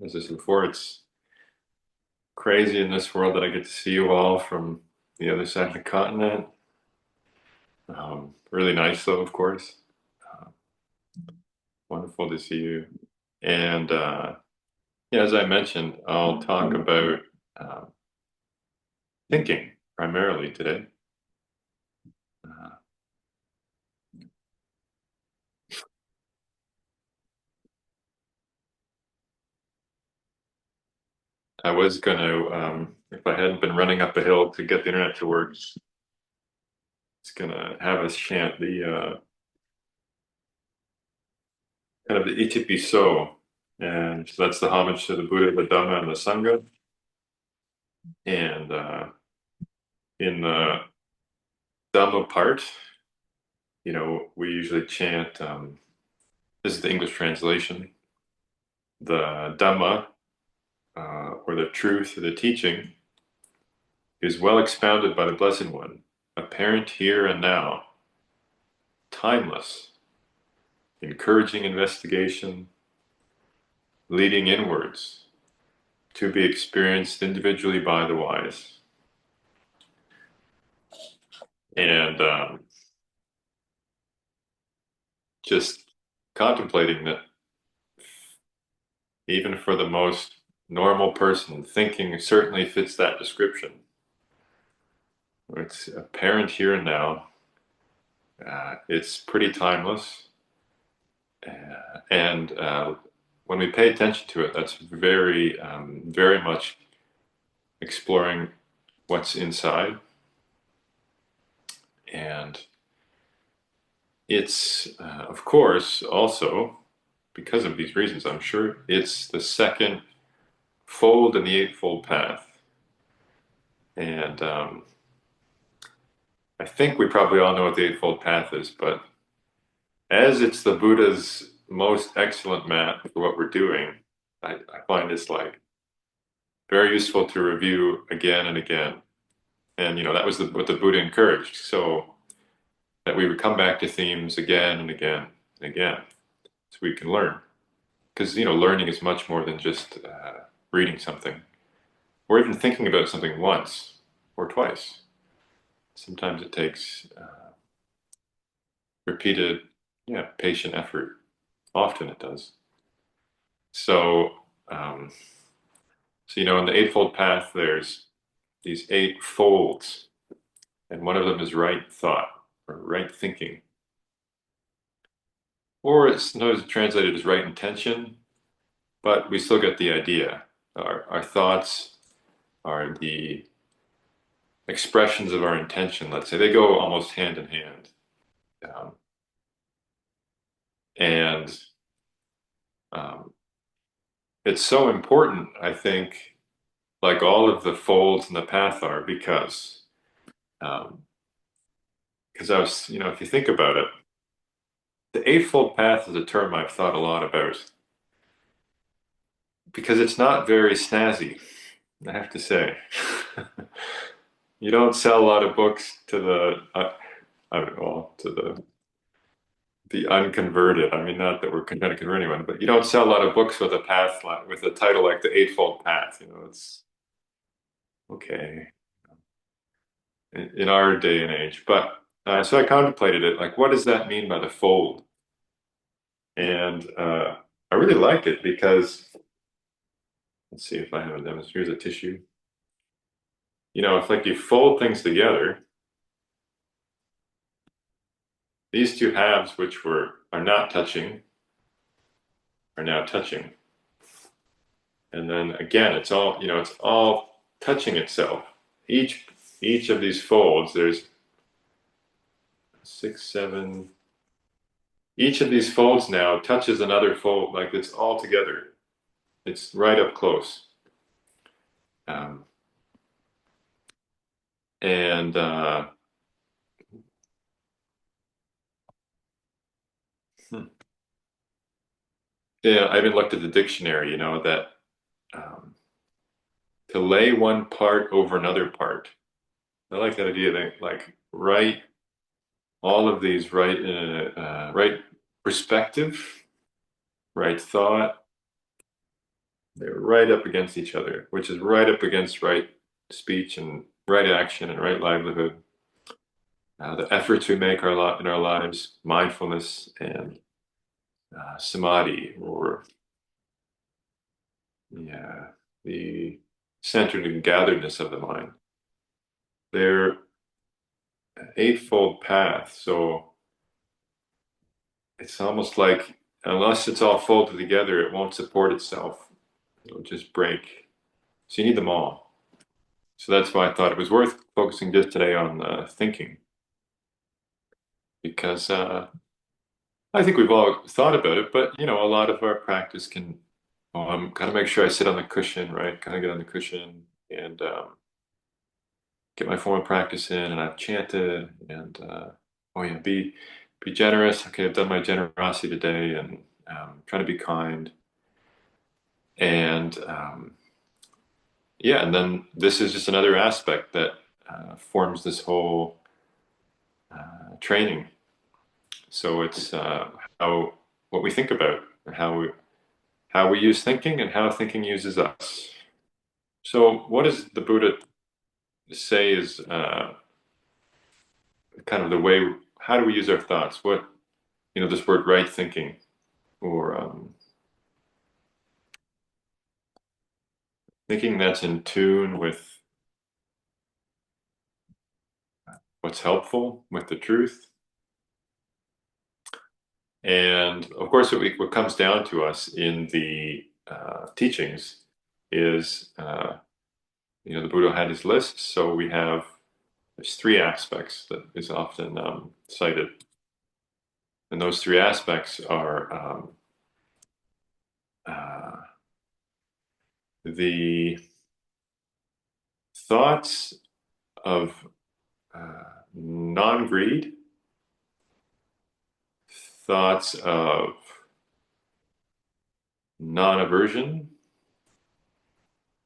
as I said before, it's crazy in this world that I get to see you all from the other side of the continent. Really nice, though, of course. Uh, Wonderful to see you. And yeah, as I mentioned, I'll talk about uh, thinking primarily today. Uh, I was going to, if I hadn't been running up a hill to get the internet to work, it's going to have us chant the kind of the Itipiso. And so that's the homage to the Buddha, the Dhamma, and the Sangha. And in the Dhamma part, we usually chant, this is the English translation, the Dhamma, or the truth, or the teaching, is well expounded by the Blessed One, apparent here and now, timeless, encouraging investigation, leading inwards, to be experienced individually by the wise. And just contemplating that even for the most normal person, thinking certainly fits that description. It's apparent here and now. It's pretty timeless. And when we pay attention to it, that's very, very much exploring what's inside. And it's, of course, also, because of these reasons, I'm sure, it's the second fold in the Eightfold Path. And I think we probably all know what the Eightfold Path is, but as it's the Buddha's most excellent map for what we're doing, I find it's like very useful to review again and again. And that was what the Buddha encouraged, so that we would come back to themes again and again and again, so we can learn. Because learning is much more than just reading something, or even thinking about something once or twice. Sometimes it takes repeated, patient effort. Often it does. So, in the Eightfold Path, there's these 8 folds, and one of them is right thought or right thinking, or it's sometimes translated as right intention, but we still get the idea. Our thoughts are the expressions of our intention, let's say. They go almost hand in hand. And it's so important, I think, like all of the folds in the path are, because I was, if you think about it, the Eightfold Path is a term I've thought a lot about, because it's not very snazzy, I have to say. You don't sell a lot of books to the unconverted. I mean, not that we're trying to convert anyone, but you don't sell a lot of books with with a title like the Eightfold Path. It's okay in our day and age. But so I contemplated it, like, what does that mean by the fold? And I really like it because, let's see if I have a demonstration. Here's a tissue. It's like you fold things together. These two halves, which are not touching, are now touching. And then again, it's all touching itself. Each of these folds, there's 6, 7. Each of these folds now touches another fold, like it's all together. It's right up close. And yeah, I even looked at the dictionary, that to lay one part over another part. I like that idea that, like, write all of these right in a right perspective, right thought, They're right up against each other, which is right up against right speech and right action and right livelihood. The efforts we make in our lives, mindfulness and samadhi, or yeah, the centered and gatheredness of the mind. They're an eightfold path, so it's almost like unless it's all folded together, it won't support itself. It'll just break. So you need them all. So that's why I thought it was worth focusing just today on thinking, because I think we've all thought about it, but a lot of our practice can. Oh, I'm kind of make sure I sit on the cushion, right? Kind of get on the cushion and get my form of practice in, and I've chanted, and oh yeah, be generous. Okay, I've done my generosity today, and trying to be kind, and yeah, and then this is just another aspect that forms this whole training. So it's how what we think about, and how we use thinking, and how thinking uses us. So, what does the Buddha say is kind of the way? How do we use our thoughts? What this word right thinking, or thinking that's in tune with what's helpful, with the truth. And of course, what comes down to us in the teachings is, the Buddha had his list. So there's three aspects that is often cited. And those three aspects are the thoughts of non-greed, thoughts of non-aversion,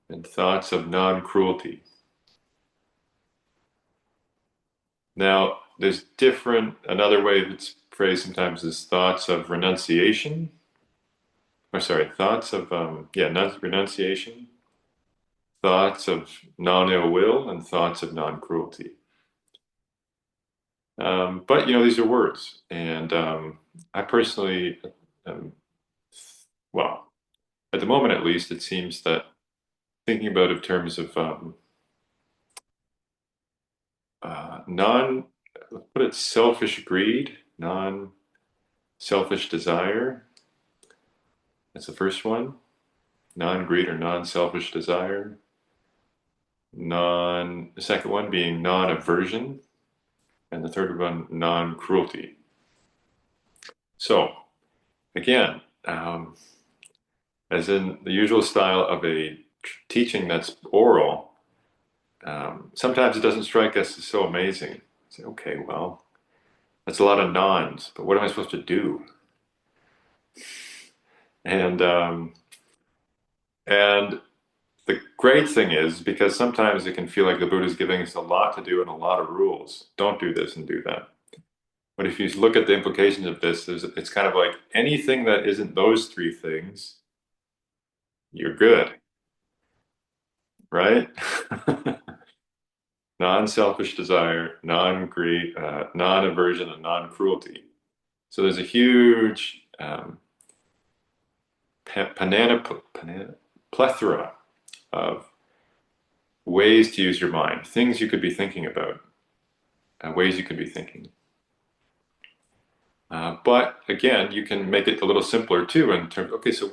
and thoughts of non-cruelty. Now, there's another way it's phrased sometimes is thoughts of renunciation, or sorry, thoughts of, renunciation, thoughts of non-ill will, and thoughts of non-cruelty. But, these are words. And I personally, well, at the moment at least, it seems that thinking about it in terms of selfish greed, non-selfish desire. That's the first one. Non-greed or non-selfish desire. The second one being non-aversion, and the third one, non-cruelty. So, again, as in the usual style of a teaching that's oral, sometimes it doesn't strike us as so amazing. Say, okay, well, that's a lot of nons, but what am I supposed to do? And the great thing is, because sometimes it can feel like the Buddha is giving us a lot to do and a lot of rules. Don't do this and do that. But if you look at the implications of this, it's kind of like anything that isn't those three things, you're good, right? Non-selfish desire, non-greed, non-aversion, and non-cruelty. So there's a huge plethora of ways to use your mind, things you could be thinking about, ways you could be thinking. But again, you can make it a little simpler too in terms, okay, so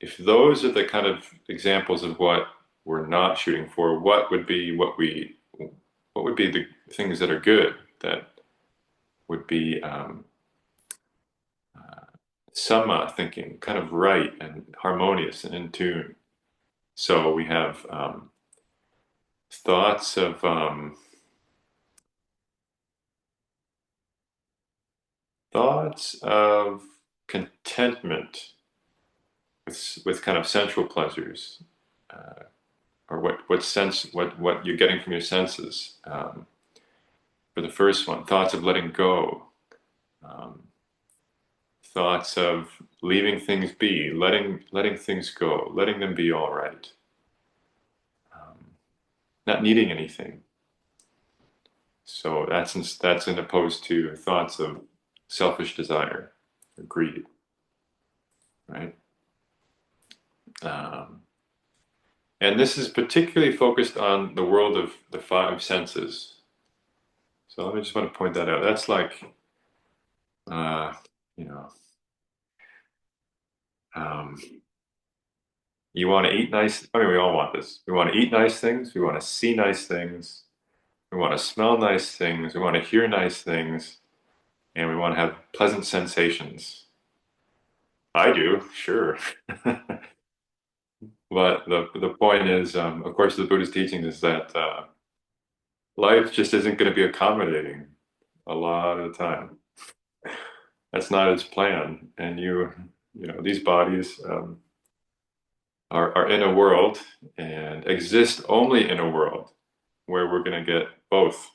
if those are the kind of examples of what we're not shooting for, what would be the things that are good, that would be samma thinking, kind of right and harmonious and in tune. So we have thoughts of contentment with kind of sensual pleasures, or what you're getting from your senses. For the first one, thoughts of letting go, thoughts of leaving things be, letting things go, letting them be all right, not needing anything. So that's in opposed to thoughts of selfish desire or greed, right? And this is particularly focused on the world of the five senses. So let me just want to point that out. That's like, you know, um, you want to eat nice. I mean, we all want this. We want to eat nice things. We want to see nice things. We want to smell nice things. We want to hear nice things. And we want to have pleasant sensations. I do, sure. But the point is, of course, the Buddhist teaching is that life just isn't going to be accommodating a lot of the time. That's not its plan. And these bodies are in a world and exist only in a world where we're going to get both.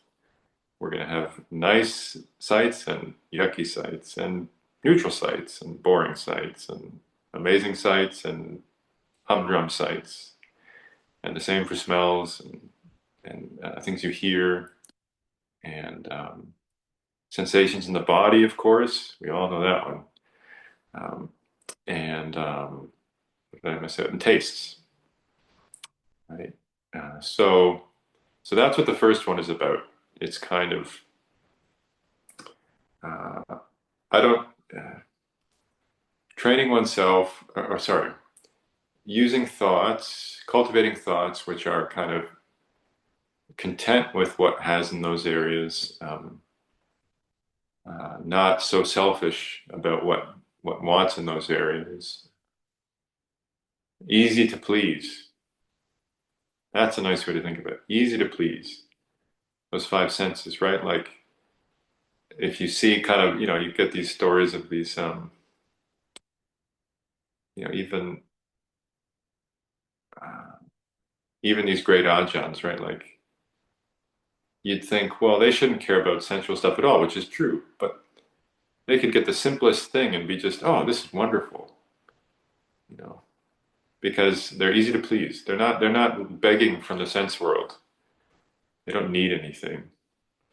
We're going to have nice sights and yucky sights and neutral sights and boring sights and amazing sights and humdrum sights. And the same for smells and things you hear and sensations in the body, of course. We all know that one. And what did I miss out? And tastes, right? So that's what the first one is about. It's kind of I don't training oneself, or sorry, using thoughts, cultivating thoughts which are kind of content with what has in those areas, not so selfish about what wants in those areas. Easy to please. That's a nice way to think of it. Easy to please. Those five senses, right? Like if you see kind of, you get these stories of these, even even these great ajahns, right? Like you'd think, well, they shouldn't care about sensual stuff at all, which is true, but they could get the simplest thing and be just, oh, this is wonderful, because they're easy to please. They're not begging from the sense world. They don't need anything.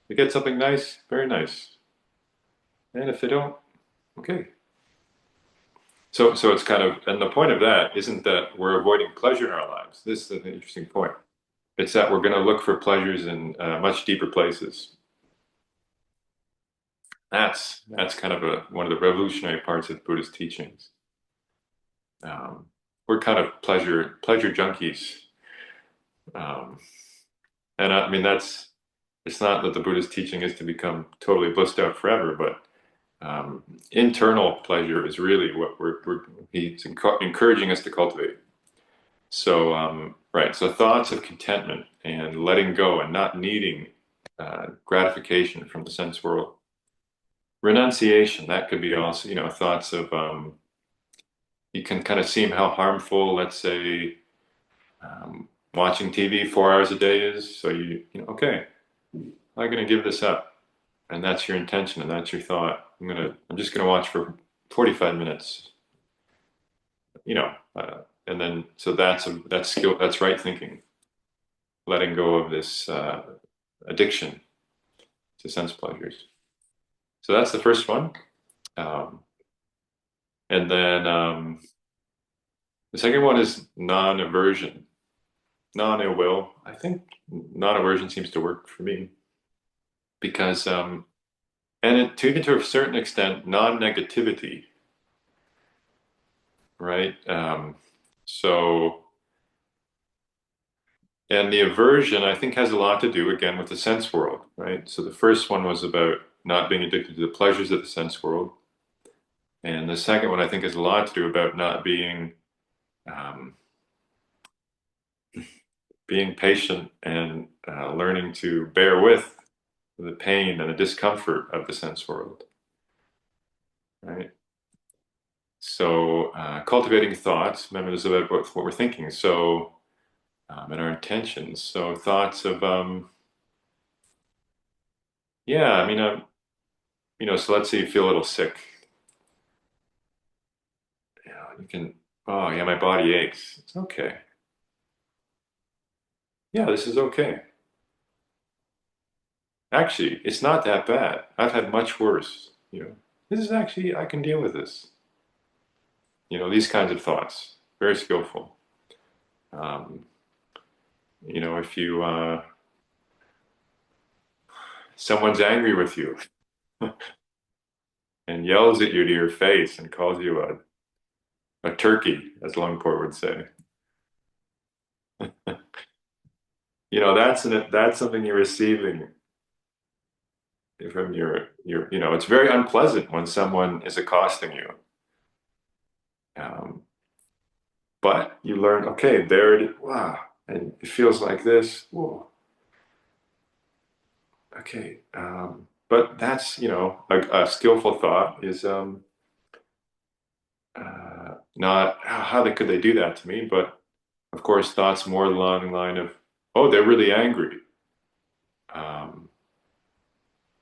They get something nice, very nice. And if they don't, okay. So it's kind of, and the point of that isn't that we're avoiding pleasure in our lives. This is an interesting point. It's that we're going to look for pleasures in much deeper places. That's kind of one of the revolutionary parts of Buddhist teachings. We're kind of pleasure junkies, and I mean it's not that the Buddhist teaching is to become totally blissed out forever, but internal pleasure is really what he's encouraging us to cultivate. So right, so thoughts of contentment and letting go and not needing gratification from the sense world. Renunciation, that could be also, thoughts of, you can kind of see how harmful, let's say, watching TV 4 hours a day is. So okay, I'm going to give this up. And that's your intention and that's your thought. I'm just going to watch for 45 minutes, and then, so that's skill, that's right thinking, letting go of this addiction to sense pleasures. So that's the first one. And then the second one is non-aversion, non-ill will. I think non-aversion seems to work for me because, and even to a certain extent, non-negativity, right? So, and the aversion, I think, has a lot to do, again, with the sense world, right? So the first one was about not being addicted to the pleasures of the sense world. And the second one, I think, has a lot to do about not being being patient and learning to bear with the pain and the discomfort of the sense world, right? So cultivating thoughts, remember, this is about what we're thinking. So and our intentions. So thoughts of yeah, I mean, so let's say you feel a little sick. you can, oh yeah, my body aches. It's okay. Yeah, this is okay. Actually, it's not that bad. I've had much worse. This is actually, I can deal with this. These kinds of thoughts, very skillful. Um, if someone's angry with you and yells at you to your face and calls you a turkey, as Longport would say, that's something you're receiving from it's very unpleasant when someone is accosting you. Um, but you learn, okay, there it is. Wow. And it feels like this. Whoa. Okay. But that's, a skillful thought is not could they do that to me? But of course, thoughts more along the line of, oh, they're really angry. Um,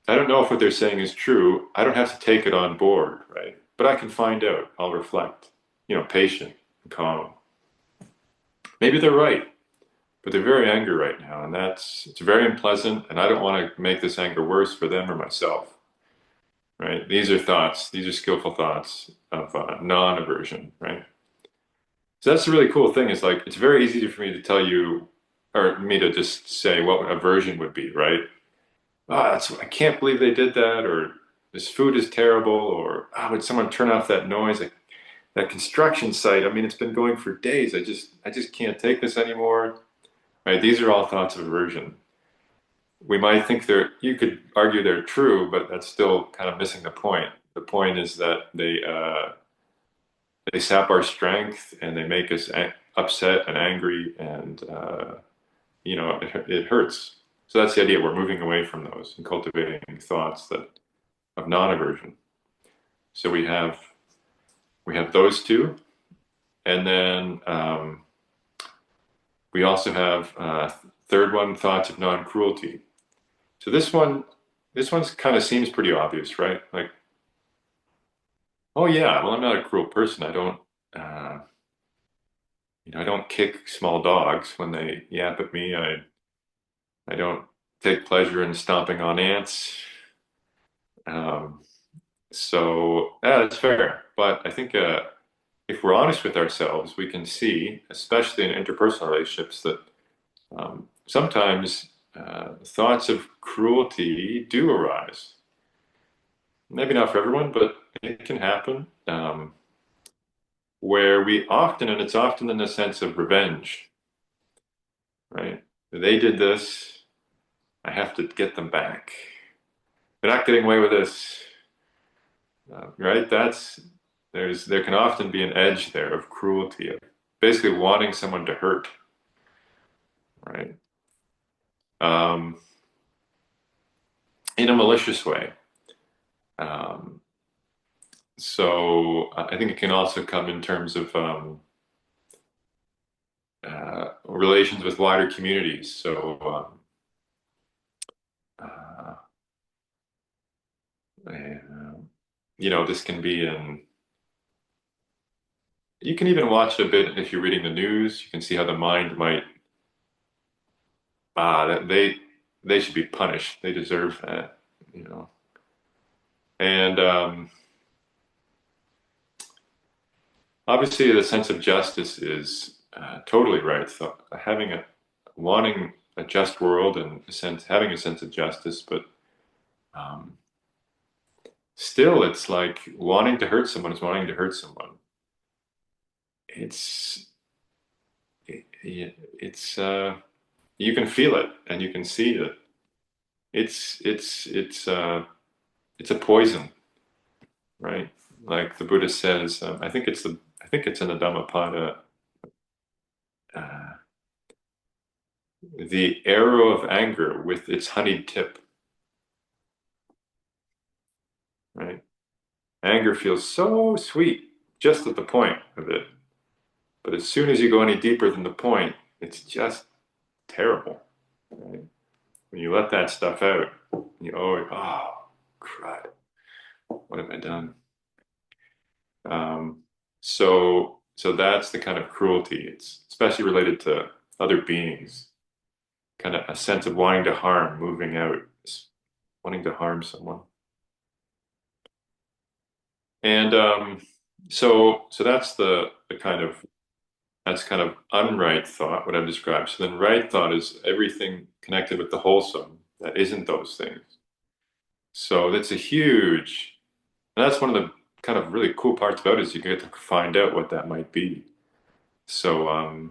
I don't know if what they're saying is true. I don't have to take it on board, right? But I can find out. I'll reflect, patient and calm. Maybe they're right, but they're very angry right now, and it's very unpleasant, and I don't want to make this anger worse for them or myself, right? These are thoughts, these are skillful thoughts of non-aversion, right? So that's the really cool thing is like, it's very easy for me to tell you, or me to just say what aversion would be, right? I can't believe they did that, or this food is terrible, or would someone turn off that noise? Like that construction site, I mean, it's been going for days. I just can't take this anymore. Right? These are all thoughts of aversion. We might think you could argue they're true, but that's still kind of missing the point. The point is that they sap our strength and they make us upset and angry, and it hurts. So that's the idea. We're moving away from those and cultivating thoughts of non-aversion. So we have those two, and then we also have third one, thoughts of non-cruelty. So this one's kind of seems pretty obvious, right? Like, oh yeah, well, I'm not a cruel person. I don't kick small dogs when they yap at me. I don't take pleasure in stomping on ants. Um, so yeah, that's fair. But I think if we're honest with ourselves, we can see, especially in interpersonal relationships, that sometimes thoughts of cruelty do arise. Maybe not for everyone, but it can happen. Where and it's often in the sense of revenge, right? They did this, I have to get them back. They're not getting away with this, right? There can often be an edge there of cruelty, of basically wanting someone to hurt, right? Um, in a malicious way. Um, so I think it can also come in terms of relations with wider communities. So, uh, this can be you can even watch a bit if you're reading the news. You can see how the mind might, that they should be punished. They deserve that, you know. And obviously, the sense of justice is totally right. So wanting a just world and having a sense of justice, but um, still, it's like wanting to hurt someone is wanting to hurt someone. It's it's you can feel it and you can see it. It's a poison, right? Like the Buddha says. I think it's in the Dhammapada. Uh, the arrow of anger with its honeyed tip, right? Anger feels so sweet just at the point of it, but as soon as you go any deeper than the point, it's just terrible, right? When you let that stuff out, oh, crud, what have I done? Um, So that's the kind of cruelty. It's especially related to other beings, kind of a sense of wanting to harm, moving out, wanting to harm someone. And so the kind of that's kind of unright thought, what I've described. So then right thought is everything connected with the wholesome that isn't those things. So that's a huge, and that's one of the kind of really cool parts about it is you get to find out what that might be. So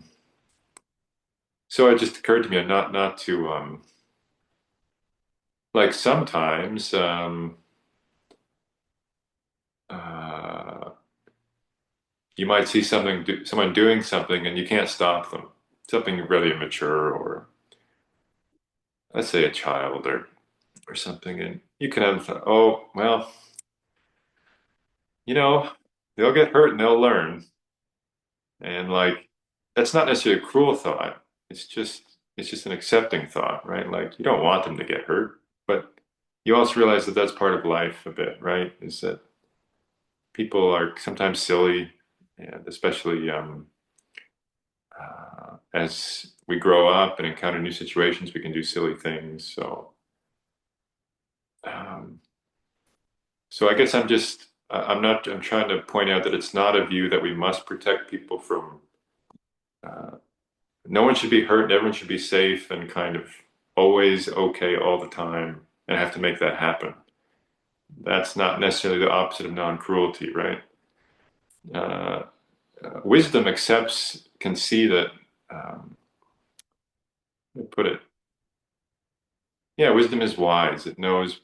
so it just occurred to me not to like sometimes uh, you might see someone doing something and you can't stop them. Something really immature, or let's say a child or something, and you can have thought, oh well, you know, they'll get hurt and they'll learn, and like that's not necessarily a cruel thought. It's just an accepting thought, right? Like you don't want them to get hurt, but you also realize that that's part of life a bit, right? Is that people are sometimes silly, and especially as we grow up and encounter new situations, we can do silly things. Um, so I guess I'm trying to point out that it's not a view that we must protect people from. Uh, no one should be hurt. Everyone should be safe and kind of always okay all the time, and have to make that happen. That's not necessarily the opposite of non-cruelty, right? Uh, wisdom can see that. Let me put it. Yeah, wisdom is wise. It knows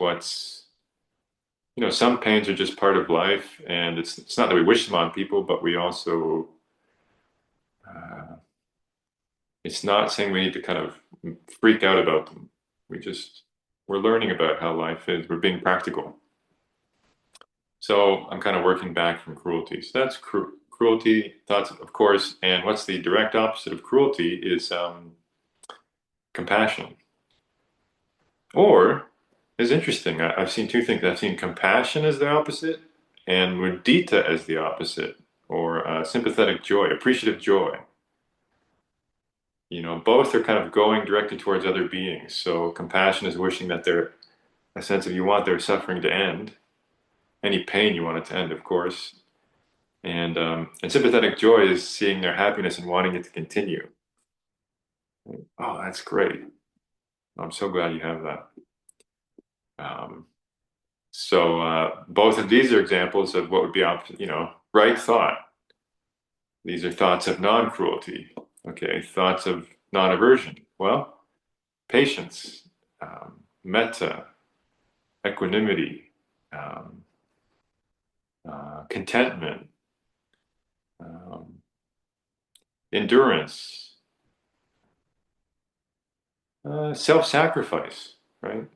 some pains are just part of life, and it's not that we wish them on people, but we also, uh, it's not saying we need to kind of freak out about them. We're learning about how life is. We're being practical. So I'm kind of working back from cruelty. So that's cruelty thoughts, of course. And what's the direct opposite of cruelty is compassion. Or is interesting. I've seen two things. I've seen compassion as the opposite, and mudita as the opposite, or sympathetic joy, appreciative joy. Both are kind of going directly towards other beings. So compassion is wishing that a sense of you want their suffering to end, any pain you want it to end, of course. And sympathetic joy is seeing their happiness and wanting it to continue. Oh, that's great. I'm so glad you have that. Um, so both of these are examples of what would be right thought. These are thoughts of non-cruelty. Okay, thoughts of non-aversion. Well, patience, metta, equanimity, um, contentment, um, endurance, self-sacrifice, right?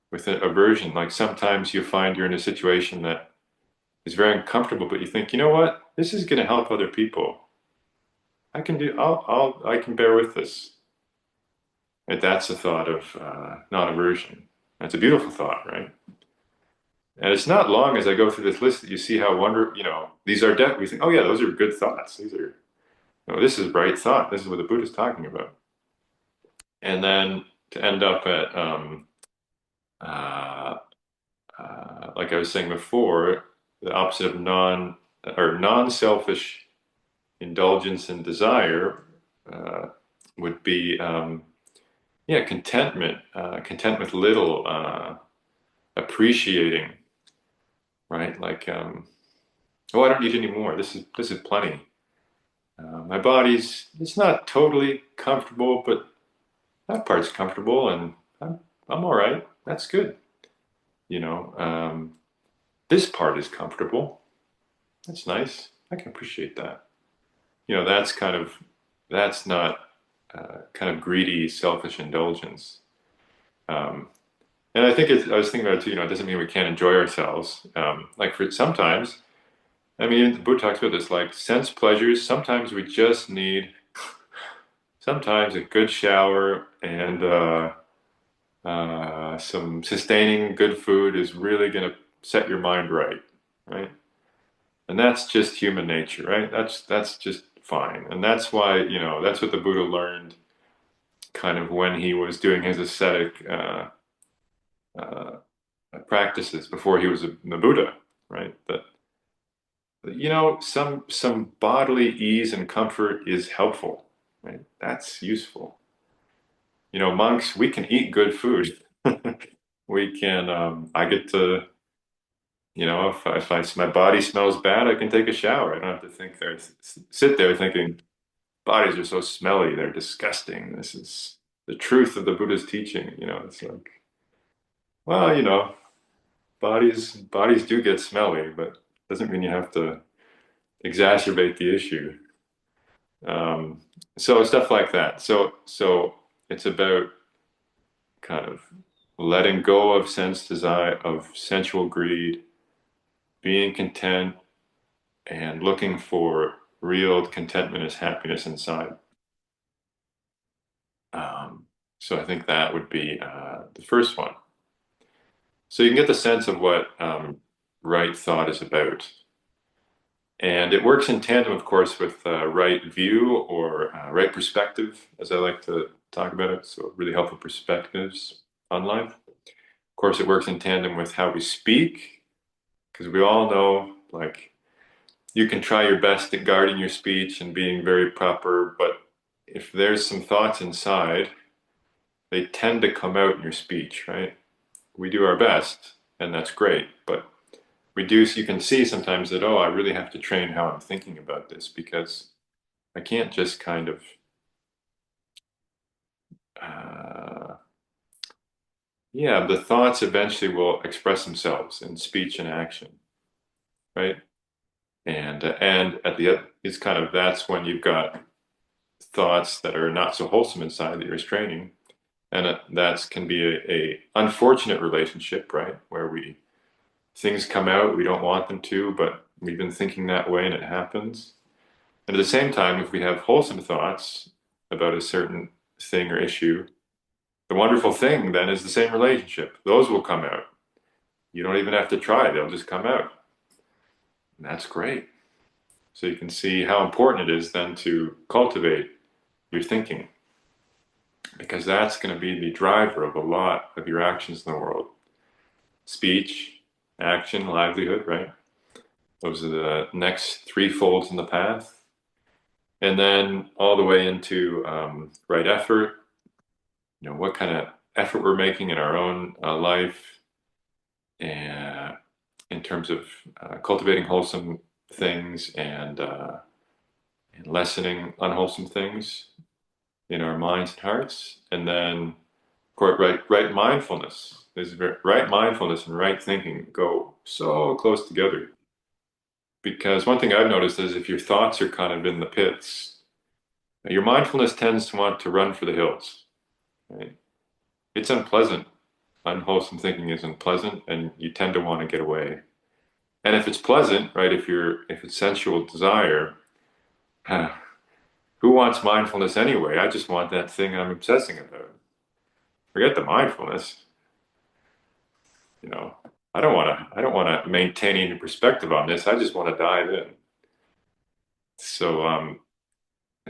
With aversion, like sometimes you find you're in a situation that is very uncomfortable, but you think, you know what? This is going to help other people. I can bear with this. And that's a thought of non-aversion. That's a beautiful thought, right? And it's not long as I go through this list that you see how these are we think, oh yeah, those are good thoughts. This is right thought. This is what the Buddha is talking about. And then to end up at, uh, like I was saying before, the opposite of non-selfish indulgence and desire would be, contentment, content with little, appreciating, right? Like, oh, I don't need any more. This is plenty. My it's not totally comfortable, but that part's comfortable, and I'm all right. That's good. You know, this part is comfortable. That's nice. I can appreciate that. That's not kind of greedy, selfish indulgence. Um, and I was thinking about it too. It doesn't mean we can't enjoy ourselves. Like for sometimes, I mean, the Buddha talks about this, like sense pleasures. Sometimes we just need, sometimes a good shower and some sustaining good food is really going to set your mind right, right? And that's just human nature, right? That's just fine. And that's why, that's what the Buddha learned kind of when he was doing his ascetic uh, practices before he was the Buddha, right? That some bodily ease and comfort is helpful, right? That's useful. Monks, we can eat good food. We can. I get to. If my body smells bad, I can take a shower. I don't have to sit there thinking bodies are so smelly, they're disgusting. This is the truth of the Buddha's teaching. It's like, well, bodies do get smelly, but doesn't mean you have to exacerbate the issue. So stuff like that. So it's about kind of letting go of sense desire, of sensual greed, being content, and looking for real contentment as happiness inside. So I think that would be the first one. So you can get the sense of what right thought is about. And it works in tandem, of course, with right view or right perspective, as I like to talk about it. So really helpful perspectives on life. Of course, it works in tandem with how we speak, because we all know, like, you can try your best at guarding your speech and being very proper, but if there's some thoughts inside, they tend to come out in your speech, right? We do our best, and that's great, but you can see sometimes that, oh, I really have to train how I'm thinking about this, because I can't just kind of the thoughts eventually will express themselves in speech and action, right? And at the it's kind of, that's when you've got thoughts that are not so wholesome inside that you're restraining, and that can be a unfortunate relationship, right? Where things come out, we don't want them to, but we've been thinking that way and it happens. And at the same time, if we have wholesome thoughts about a certain thing or issue, the wonderful thing then is the same relationship. Those will come out. You don't even have to try, they'll just come out. And that's great. So you can see how important it is then to cultivate your thinking, because that's going to be the driver of a lot of your actions in the world. Speech, action, livelihood, right? Those are the next three folds in the path. And then all the way into right effort, what kind of effort we're making in our own life, and in terms of cultivating wholesome things and lessening unwholesome things in our minds and hearts. And then, of course, right mindfulness. Right mindfulness and right thinking go so close together. Because one thing I've noticed is if your thoughts are kind of in the pits, your mindfulness tends to want to run for the hills, right? It's unpleasant. Unwholesome thinking is unpleasant, and you tend to want to get away. And if it's pleasant, right, if it's sensual desire, who wants mindfulness anyway? I just want that thing I'm obsessing about. Forget the mindfulness. I don't want to maintain any perspective on this. I just want to dive in. So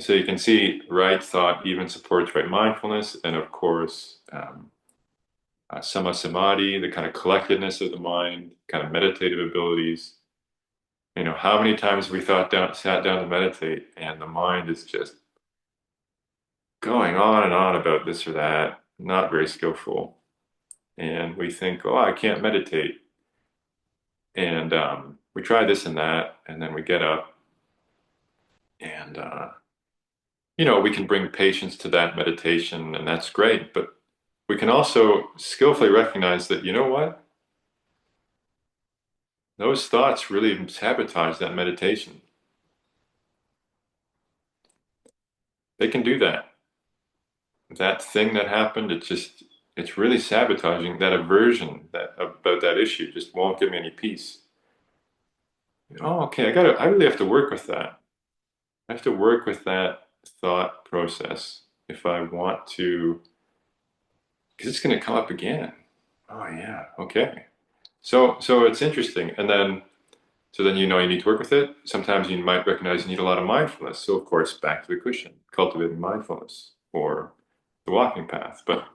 you can see right thought even supports right mindfulness, and of course, sama samadhi, the kind of collectedness of the mind, kind of meditative abilities. How many times have we sat down to meditate, and the mind is just going on and on about this or that, not very skillful. And we think, oh, I can't meditate. And we try this and that, and then we get up, and we can bring patience to that meditation, and that's great. But we can also skillfully recognize that, you know what? Those thoughts really sabotage that meditation. They can do that. That thing that happened, it's really sabotaging that aversion about that issue, just won't give me any peace. Oh, okay, I really have to work with that. I have to work with that thought process if I want to, because it's going to come up again. Oh yeah, okay. So it's interesting. And then So then you know you need to work with it. Sometimes you might recognize you need a lot of mindfulness. So of course, back to the cushion, cultivating mindfulness or the walking path. But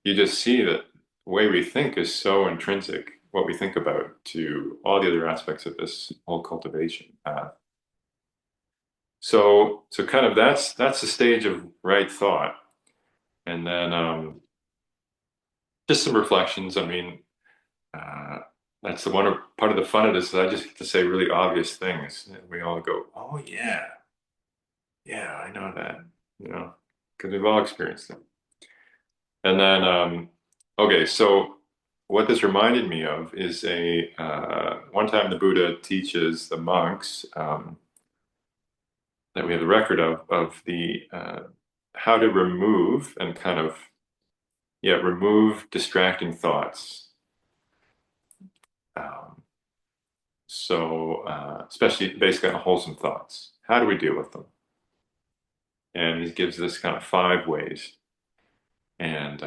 you just see that the way we think is so intrinsic, what we think about, to all the other aspects of this whole cultivation path. So kind of that's the stage of right thought. And then just some reflections. I mean, uh, that's the one part of the fun of this is I just get to say really obvious things. And we all go, oh yeah, yeah, I know that, because we've all experienced them. And then, okay, so what this reminded me of is one time the Buddha teaches the monks that we have the record of the how to remove and kind of remove distracting thoughts. Um, especially basically unwholesome thoughts. How do we deal with them? And he gives this kind of 5 ways. And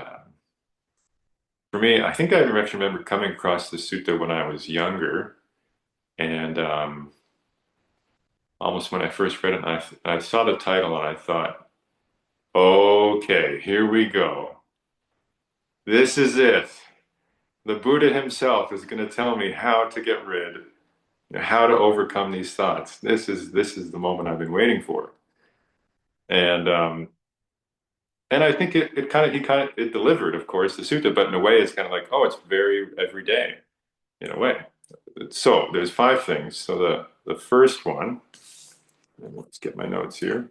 for me, I think I actually remember coming across this sutta when I was younger, and almost when I first read it, and I saw the title and I thought, okay, here we go. This is it. The Buddha himself is going to tell me how to get rid, how to overcome these thoughts. This is the moment I've been waiting for. And I think it delivered, of course, the sutta, but in a way it's kind of like, oh, it's very everyday in a way. So there's 5 things. So the first one, and let's get my notes here.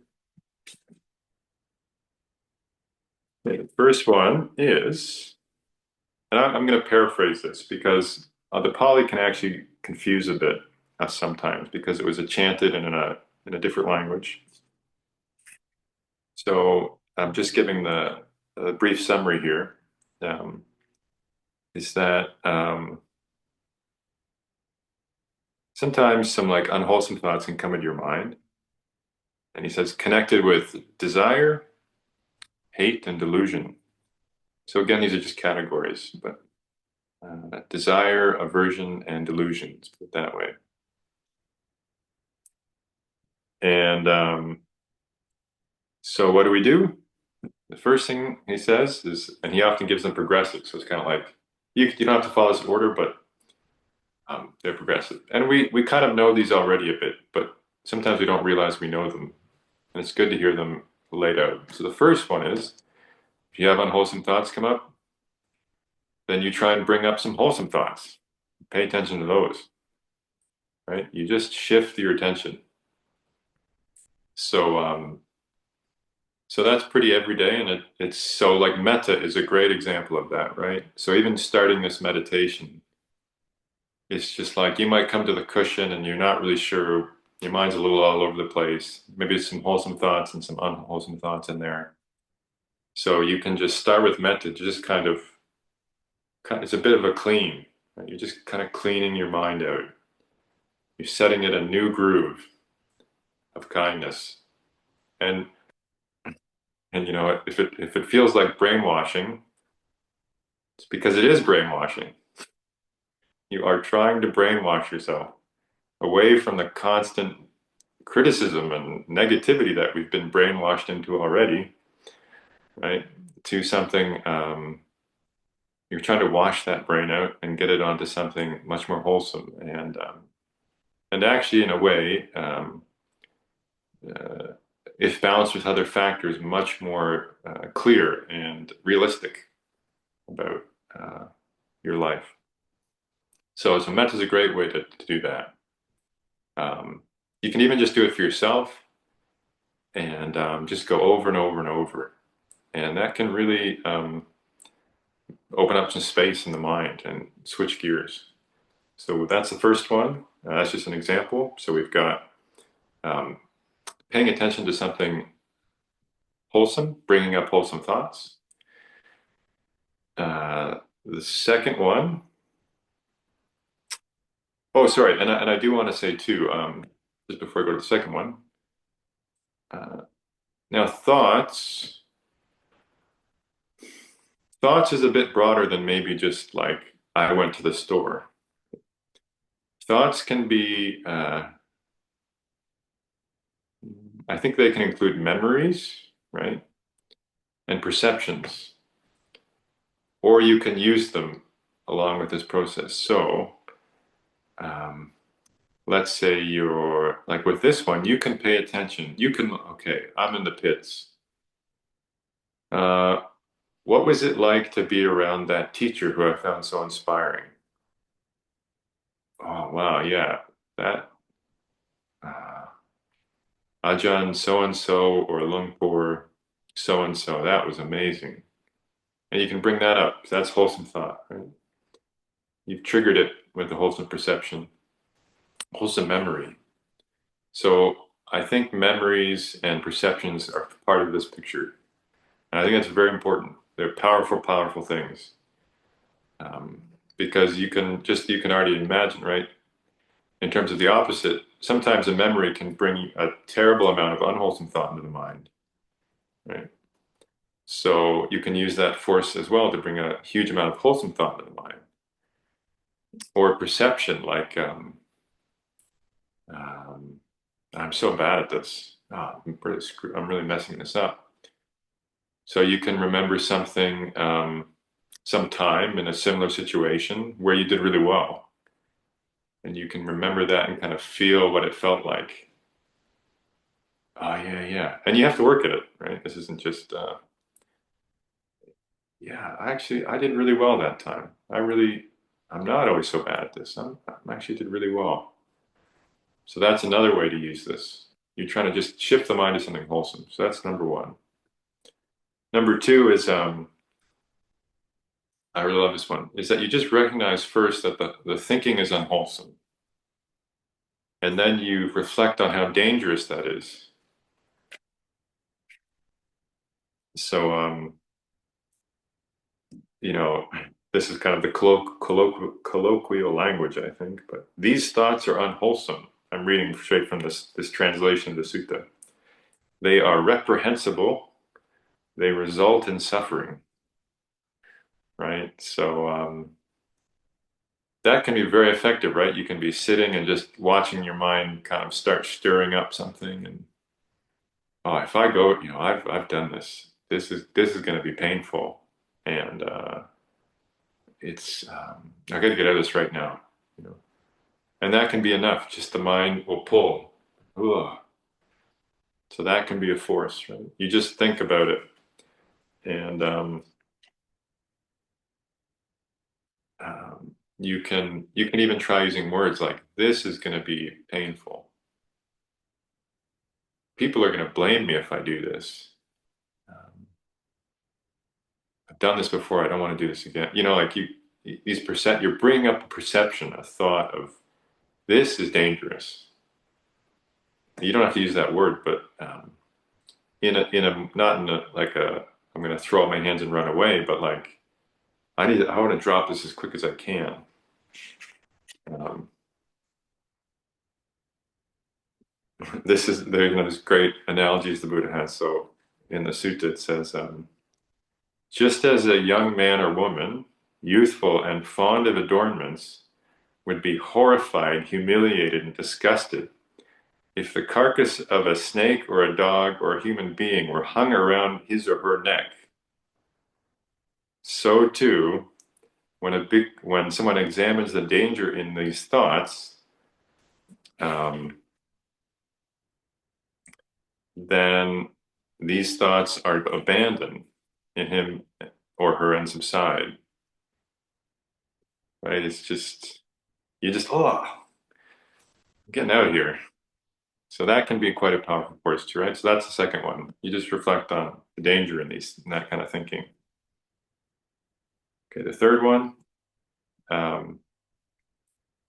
Okay, the first one is, and I'm going to paraphrase this because the Pali can actually confuse a bit sometimes because it was chanted in a different language. So I'm just giving the brief summary here. Is that sometimes some like unwholesome thoughts can come into your mind. And he says, connected with desire, hate, and delusion. So again, these are just categories, but desire, aversion, and delusion, let's put it that way. And so what do we do? The first thing he says is, and he often gives them progressive, so it's kind of like, you don't have to follow this order, but they're progressive. And we kind of know these already a bit, but sometimes we don't realize we know them. And it's good to hear them laid out. So the first one is, if you have unwholesome thoughts come up, then you try and bring up some wholesome thoughts. Pay attention to those, right? You just shift your attention. So that's pretty everyday, and it's so like metta is a great example of that, right? So even starting this meditation, it's just like you might come to the cushion and you're not really sure, your mind's a little all over the place. Maybe it's some wholesome thoughts and some unwholesome thoughts in there. So you can just start with metta, just kind of it's a bit of a clean, right? You're just kind of cleaning your mind out. You're setting it a new groove of kindness. And if it feels like brainwashing, it's because it is brainwashing. You are trying to brainwash yourself away from the constant criticism and negativity that we've been brainwashed into already, right? To something, you're trying to wash that brain out and get it onto something much more wholesome and actually, in a way, if balanced with other factors, much more clear and realistic about your life. So metta is a great way to do that. You can even just do it for yourself and just go over and over and over. And that can really open up some space in the mind and switch gears. So that's the first one. That's just an example. So we've got paying attention to something wholesome, bringing up wholesome thoughts. The second one, oh, sorry, and I do want to say too, just before I go to the second one, now thoughts is a bit broader than maybe just like, I went to the store. thoughts can be, I think they can include memories, right? And perceptions, or you can use them along with this process. So, um, let's say you're like with this one, you can pay attention. You can, okay, I'm in the pits. Uh, what was it like to be around that teacher who I found so inspiring? Oh, wow, yeah, that uh, Ajahn so and so or Lumpur so and so, that was amazing. And you can bring that up. That's wholesome thought, right? You've triggered it with the wholesome perception, wholesome memory. So I think memories and perceptions are part of this picture. And I think that's very important. They're powerful, powerful things. Um, because you can already imagine, right? In terms of the opposite, sometimes a memory can bring a terrible amount of unwholesome thought into the mind, right? So you can use that force as well to bring a huge amount of wholesome thought into the mind. Or perception, like um, I'm so bad at this. Oh, I'm really messing this up. So you can remember something, some time in a similar situation where you did really well, and you can remember that and kind of feel what it felt like. Oh yeah, yeah, and you have to work at it, right? This isn't just, yeah. I did really well that time. I'm not always so bad at this. I actually did really well. So that's another way to use this. You're trying to just shift the mind to something wholesome. So that's number one. Number two is, I really love this one, is that you just recognize first that the thinking is unwholesome. And then you reflect on how dangerous that is. So, you know, this is kind of the colloquial language, I think, but these thoughts are unwholesome. I'm reading straight from this translation of the sutta. They are reprehensible. They result in suffering, right? So, that can be very effective, right? You can be sitting and just watching your mind kind of start stirring up something, and oh, if I go, I've done this. This is going to be painful, and it's I got to get out of this right now, you know. And that can be enough. Just the mind will pull. Ugh. So that can be a force, right? You just think about it, and you can even try using words like this is going to be painful. People are going to blame me if I do this. I've done this before. I don't want to do this again. Like you're bringing up a perception, a thought of this is dangerous. You don't have to use that word, but not in a like a I'm going to throw up my hands and run away, but like I want to drop this as quick as I can. Um, there's great analogies the Buddha has. So in the sutta it says, just as a young man or woman, youthful and fond of adornments, would be horrified, humiliated, and disgusted if the carcass of a snake or a dog or a human being were hung around his or her neck. So too, when someone examines the danger in these thoughts, um, then these thoughts are abandoned in him or her and subside. Right? It's just oh, I'm getting out of here. So that can be quite a powerful force too, right? So that's the second one. You just reflect on the danger in that kind of thinking. Okay, the third one, um,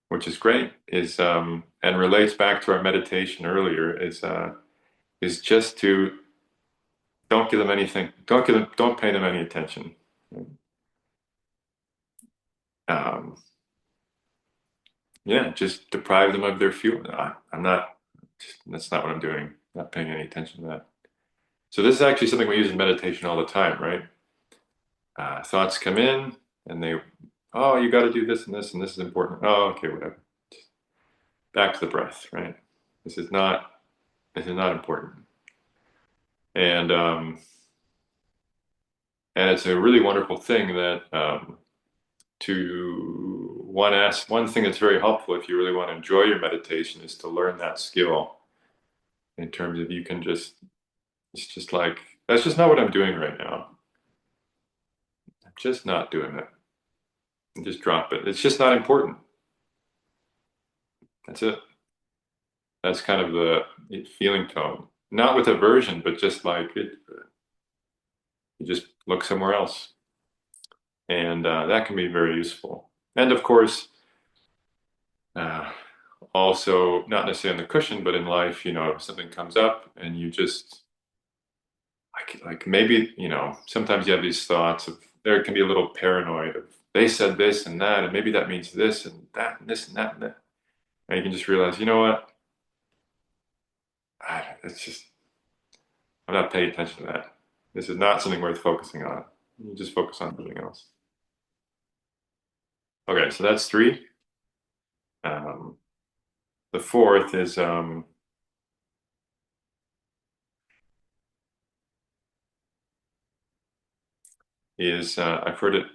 which is great, is and relates back to our meditation earlier, is just to don't give them anything, don't pay them any attention. Um, yeah, just deprive them of their fuel. I'm not. That's not what I'm doing. Not paying any attention to that. So this is actually something we use in meditation all the time, right? Thoughts come in, and oh, you got to do this and this, and this is important. Oh, okay, whatever. back to the breath, right? This is not important. And it's a really wonderful thing that one thing that's very helpful if you really want to enjoy your meditation is to learn that skill in terms of it's just like, that's just not what I'm doing right now. I'm just not doing it. And just drop it. It's just not important. That's it. That's kind of the feeling tone. Not with aversion, but just like it, you just look somewhere else. And that can be very useful. And of course, also, not necessarily on the cushion, but in life, if something comes up and you just, like maybe, sometimes you have these thoughts of, there can be a little paranoid of, they said this and that, and maybe that means this and that and this and that and that. And you can just realize, you know what? It's just, I'm not paying attention to that. This is not something worth focusing on. You just focus on something else. Okay, so that's 3. The 4th is I've heard it.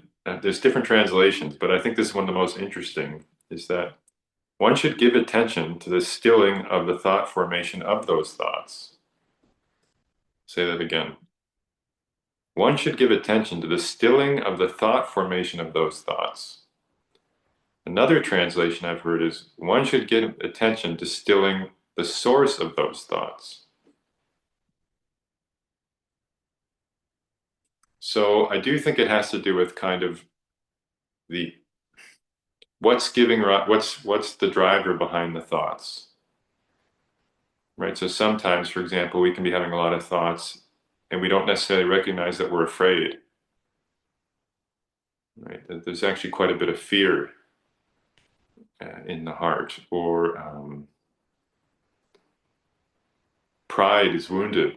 There's different translations, but I think this is one of the most interesting. Is that one should give attention to the stilling of the thought formation of those thoughts. Say that again. One should give attention to the stilling of the thought formation of those thoughts. Another translation I've heard is one should give attention to stilling the source of those thoughts. So I do think it has to do with kind of what's the driver behind the thoughts, right? So sometimes, for example, we can be having a lot of thoughts and we don't necessarily recognize that we're afraid, right? There's actually quite a bit of fear in the heart, or pride is wounded,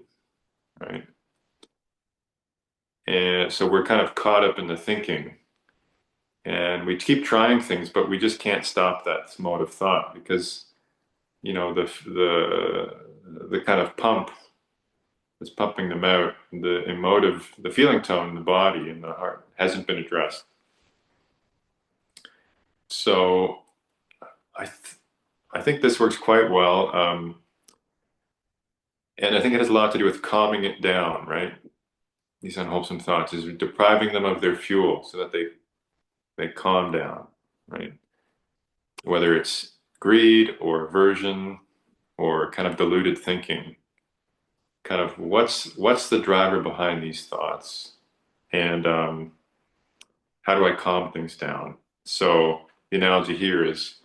right? And so we're kind of caught up in the thinking, and we keep trying things, but we just can't stop that mode of thought because, the kind of pump that's pumping them out, the feeling tone in the body and the heart hasn't been addressed. So I think this works quite well. And I think it has a lot to do with calming it down, right? These unwholesome thoughts is depriving them of their fuel so that they calm down, right? Whether it's greed or aversion or kind of deluded thinking, kind of what's the driver behind these thoughts, and how do I calm things down? So the analogy here is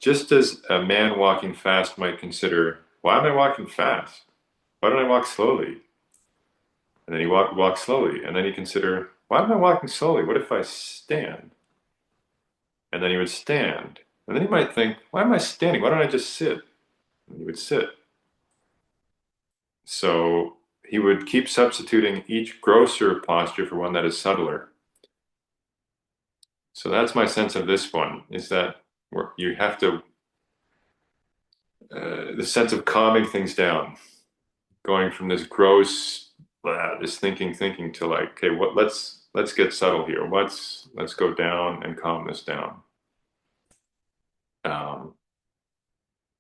just as a man walking fast might consider, why am I walking fast? Why don't I walk slowly? And then he walk slowly, and then he consider, why am I walking slowly? What if I stand? And then he would stand, and then he might think, why am I standing? Why don't I just sit? And he would sit. So he would keep substituting each grosser posture for one that is subtler. So that's my sense of this one, is that you have to, the sense of calming things down, going from this gross, this thinking to like, okay, let's get subtle here. Let's go down and calm this down. Um,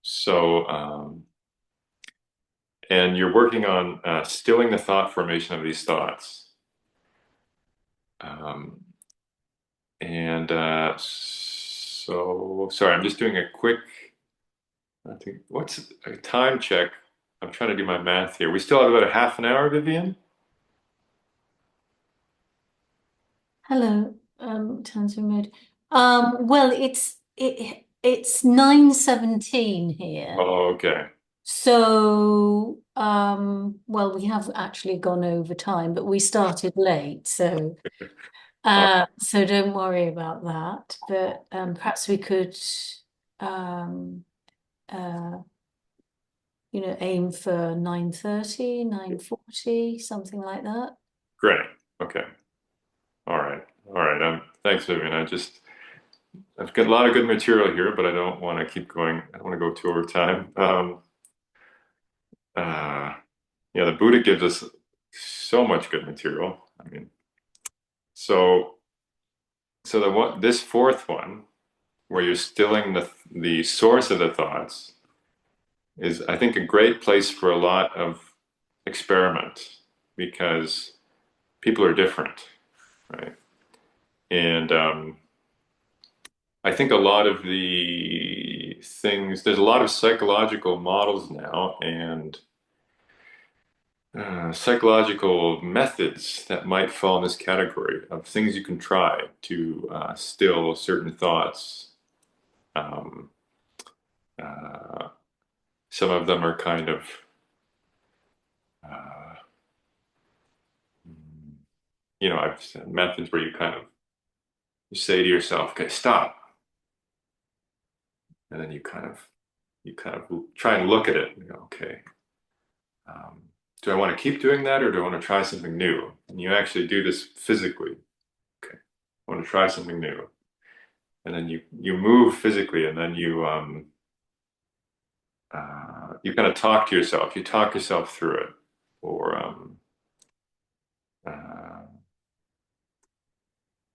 so, and you're working on stilling the thought formation of these thoughts. So, sorry, I'm just doing a quick, I think, what's a time check? I'm trying to do my math here. We still have about a half an hour, Vivian? Hello, Tanzimud. Well, it's 9:17 here. Oh, okay. So, well, we have actually gone over time, but we started late, so so don't worry about that. But perhaps we could aim for 9:30, 9:40, something like that. Great. Okay. All right. Thanks, Vivian. I've got a lot of good material here, but I don't want to keep going. I don't want to go too over time. Yeah, the Buddha gives us so much good material. I mean, so this fourth one, where you're stilling the source of the thoughts, is I think a great place for a lot of experiment, because people are different, right? And I think a lot of the things, there's a lot of psychological models now and psychological methods that might fall in this category of things you can try to still certain thoughts. Um, uh, some of them are kind of, uh, I've said methods where you say to yourself, okay, stop. And then you kind of try and look at it and go, okay, um, do I want to keep doing that, or do I want to try something new? And you actually do this physically. Okay, I want to try something new. And then you move physically, and then you kind of talk to yourself. You talk yourself through it, or uh,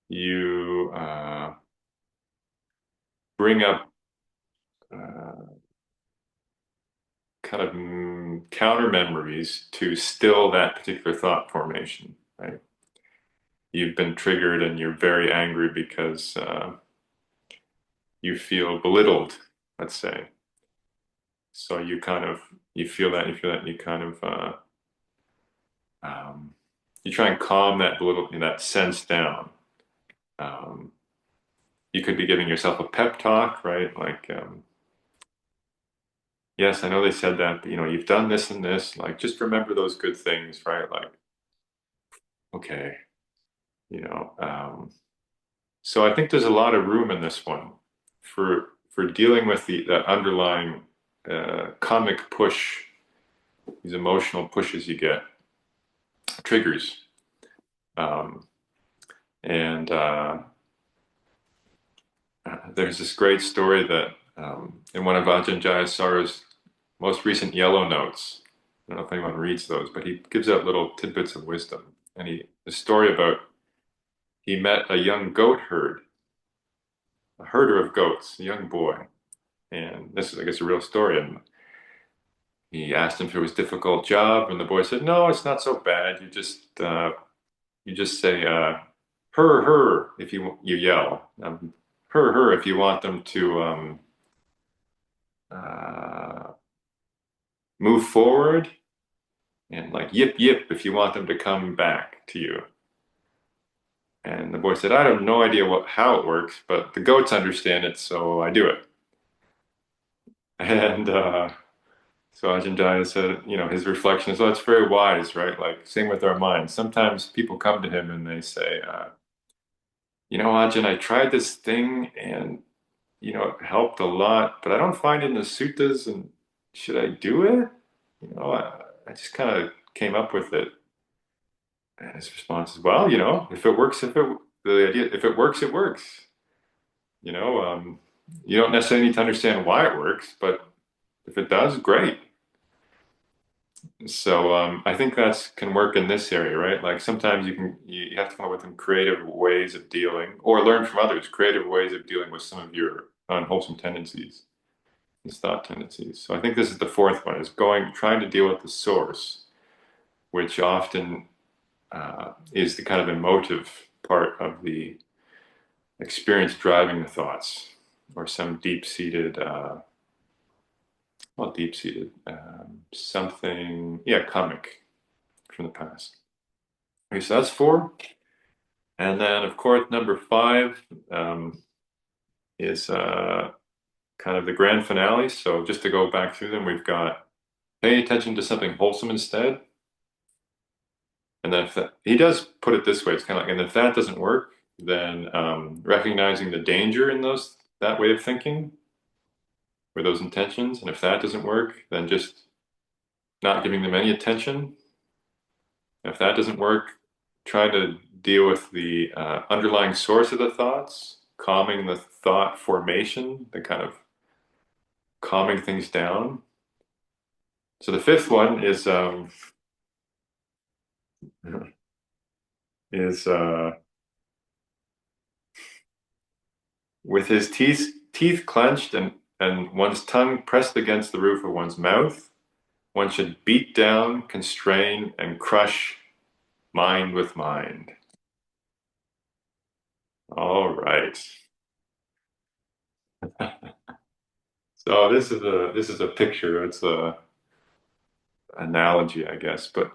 you bring up kind of counter memories to still that particular thought formation, right? You've been triggered and you're very angry because you feel belittled, let's say. So you feel that, and you kind of you try and calm that sense down. Um, you could be giving yourself a pep talk, right? Like, yes, I know they said that, but you've done this and this. Like, just remember those good things, right? Like, okay, you know. So I think there's a lot of room in this one for dealing with that underlying comic push, these emotional pushes you get, triggers. Um, and there's this great story that in one of Ajahn Jayasara's most recent yellow notes, I don't know if anyone reads those, but he gives out little tidbits of wisdom. And the story about he met a young goat herd, a herder of goats, a young boy. And this is, I guess, a real story. And he asked him if it was a difficult job, and the boy said, "No, it's not so bad. You just say her if you yell, her if you want them to uh, move forward, and like yip yip if you want them to come back to you." And the boy said, "I have no idea how it works, but the goats understand it, so I do it." And so Ajahn Jaya said, his reflection is, "Oh, it's very wise, right? Like, same with our minds. Sometimes people come to him and they say, Ajahn, I tried this thing and, it helped a lot, but I don't find it in the suttas, and should I do it? I just kind of came up with it." And his response is, "Well, if it works, the idea, if it works, it works. You don't necessarily need to understand why it works, but if it does, great." So I think that's can work in this area, right? Like sometimes you have to come up with some creative ways of dealing, or learn from others, creative ways of dealing with some of your unwholesome tendencies, these thought tendencies. So I think this is the fourth one: is trying to deal with the source, which often is the kind of emotive part of the experience driving the thoughts, or some deep-seated. Well, deep-seated, something, yeah, comic from the past. Okay, so that's four. And then, of course, number five is kind of the grand finale. So just to go back through them, we've got pay attention to something wholesome instead. And then he does put it this way, it's kind of like, and if that doesn't work, then recognizing the danger in that way of thinking, or those intentions. And if that doesn't work, then just not giving them any attention. And if that doesn't work, try to deal with the underlying source of the thoughts, calming the thought formation, the kind of calming things down. So the fifth one is with his teeth clenched and one's tongue pressed against the roof of one's mouth, one should beat down, constrain, and crush mind with mind. All right. So this is a picture. It's a analogy, I guess. But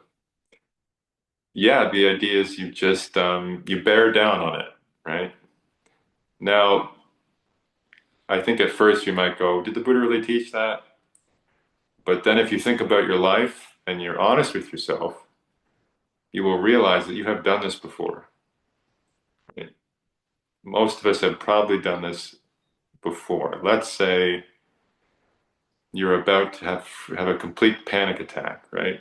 yeah, the idea is you just you bear down on it, right? Now, I think at first you might go, did the Buddha really teach that? But then if you think about your life and you're honest with yourself, you will realize that you have done this before. Right? Most of us have probably done this before. Let's say you're about to have a complete panic attack, right?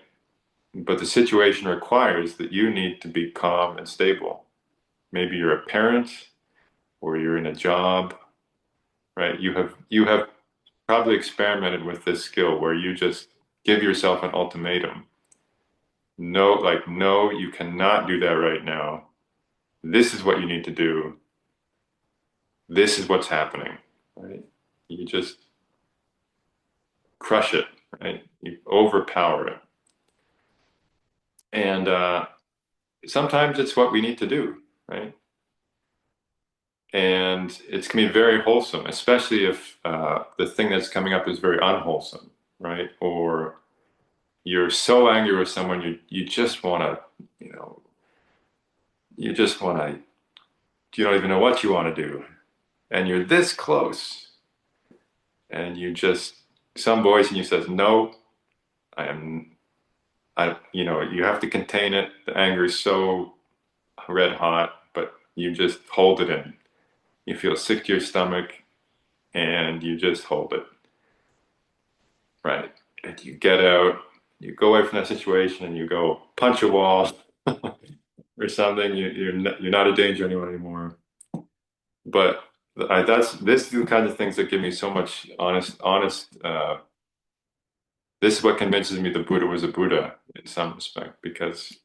But the situation requires that you need to be calm and stable. Maybe you're a parent or you're in a job, right? You have probably experimented with this skill where you just give yourself an ultimatum. No, like, no, you cannot do that right now. This is what you need to do. This is what's happening, right? You just crush it, right? You overpower it. And sometimes it's what we need to do, right? And it's can be very wholesome, especially if the thing that's coming up is very unwholesome, right? Or you're so angry with someone, you just want to, you know, you just want to, you don't even know what you want to do, and you're this close, and you just some voice in you says, "No, I am." You know, you have to contain it. The anger is so red hot, but you just hold it in. You feel sick to your stomach, and you just hold it, right? And you get out, you go away from that situation, and you go punch a wall or something. You're not a danger to anyone anymore. But this is the kinds of things that give me so much honest. This is what convinces me the Buddha was a Buddha in some respect because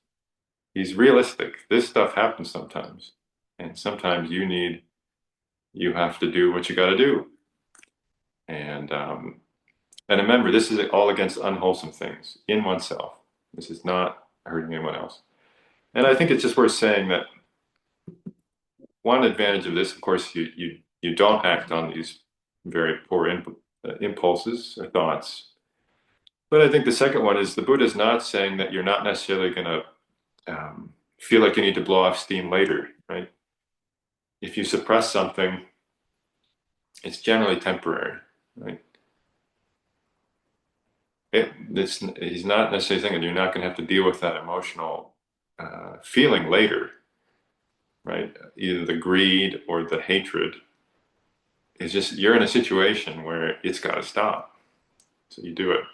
he's realistic. This stuff happens sometimes, and sometimes you have to do what you got to do. And remember, this is all against unwholesome things in oneself. This is not hurting anyone else. And I think it's just worth saying that one advantage of this, of course, you don't act on these very poor impulses or thoughts. But I think the second one is the Buddha is not saying that you're not necessarily going to feel like you need to blow off steam later, right? If you suppress something, it's generally temporary, right? He's not necessarily saying that you're not going to have to deal with that emotional feeling later, right? Either the greed or the hatred. It's just you're in a situation where it's got to stop. So you do it.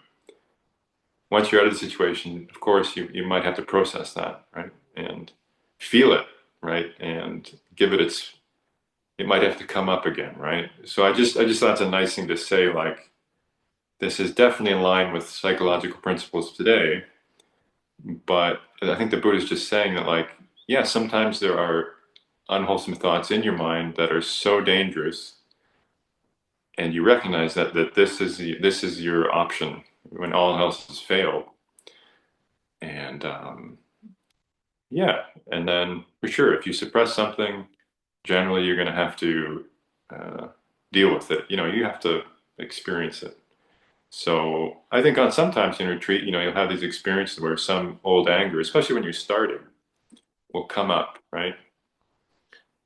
Once you're out of the situation, of course, you might have to process that, right? And feel it, right? And give it it might have to come up again, right? So I just thought it's a nice thing to say, like, this is definitely in line with psychological principles today. But I think the Buddha is just saying that, like, yeah, sometimes there are unwholesome thoughts in your mind that are so dangerous, and you recognize that this is your option when all else has failed. And yeah, and then for sure, if you suppress something, generally you're going to have to deal with it. You know, you have to experience it. So I think on sometimes in retreat, you know, you'll have these experiences where some old anger, especially when you're starting, will come up, right?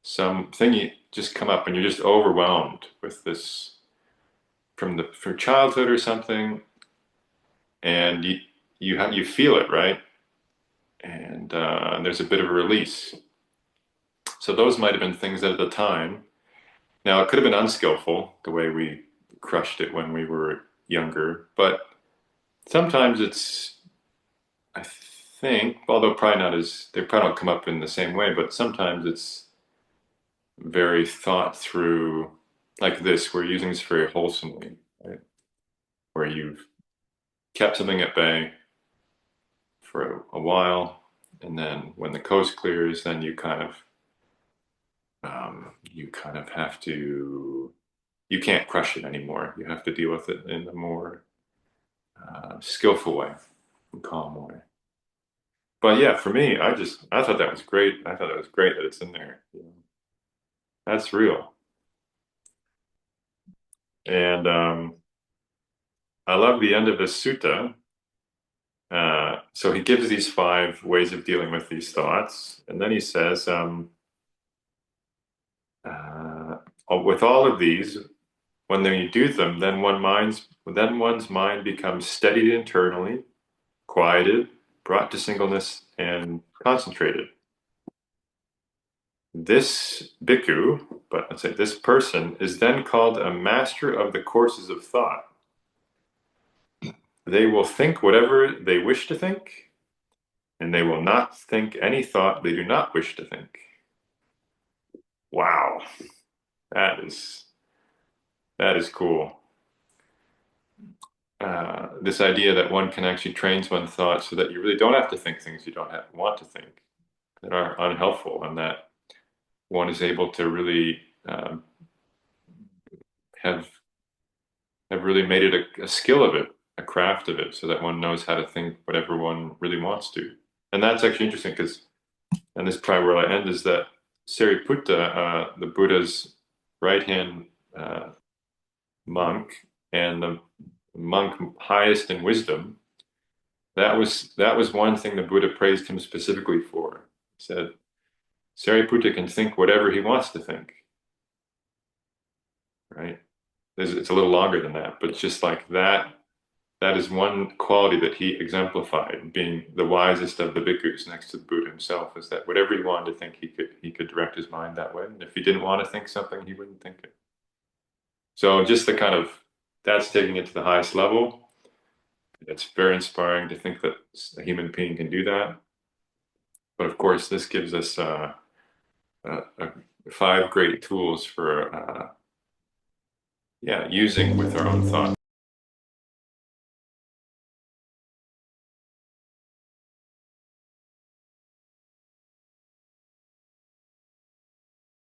Something you just come up and you're just overwhelmed with this from childhood or something, and you feel it, right? And there's a bit of a release. So those might have been things that at the time. Now it could have been unskillful the way we crushed it when we were younger, but sometimes it's, I think, although probably not as they probably don't come up in the same way, but sometimes it's very thought through, like this. We're using this very wholesomely, right? Where you've kept something at bay for a while, and then when the coast clears, then you kind of have to, you can't crush it anymore. You have to deal with it in a more skillful way, calm way. But yeah, for me, I thought that was great. I thought it was great that it's in there. That's real. And I love the end of this sutta. So he gives these 5 ways of dealing with these thoughts, and then he says, with all of these, when you do them, then one's mind becomes steadied internally, quieted, brought to singleness, and concentrated. This bhikkhu, but let's say this person, is then called a master of the courses of thought. They will think whatever they wish to think, and they will not think any thought they do not wish to think. Wow, that is cool. This idea that one can actually train one's thoughts so that you really don't have to think things you don't want to think, that are unhelpful, and that one is able to really have really made it a skill of it, a craft of it, so that one knows how to think whatever one really wants to. And that's actually interesting because, and this is probably where I end, is that Sariputta, the Buddha's right-hand monk, and the monk highest in wisdom, that was one thing the Buddha praised him specifically for. He said, Sariputta can think whatever he wants to think, right? It's a little longer than that, but just like that is one quality that he exemplified, being the wisest of the bhikkhus next to the Buddha himself, is that whatever he wanted to think, he could direct his mind that way. And if he didn't want to think something, he wouldn't think it. So just the kind of, that's taking it to the highest level. It's very inspiring to think that a human being can do that. But of course, this gives us 5 great tools for using with our own thoughts.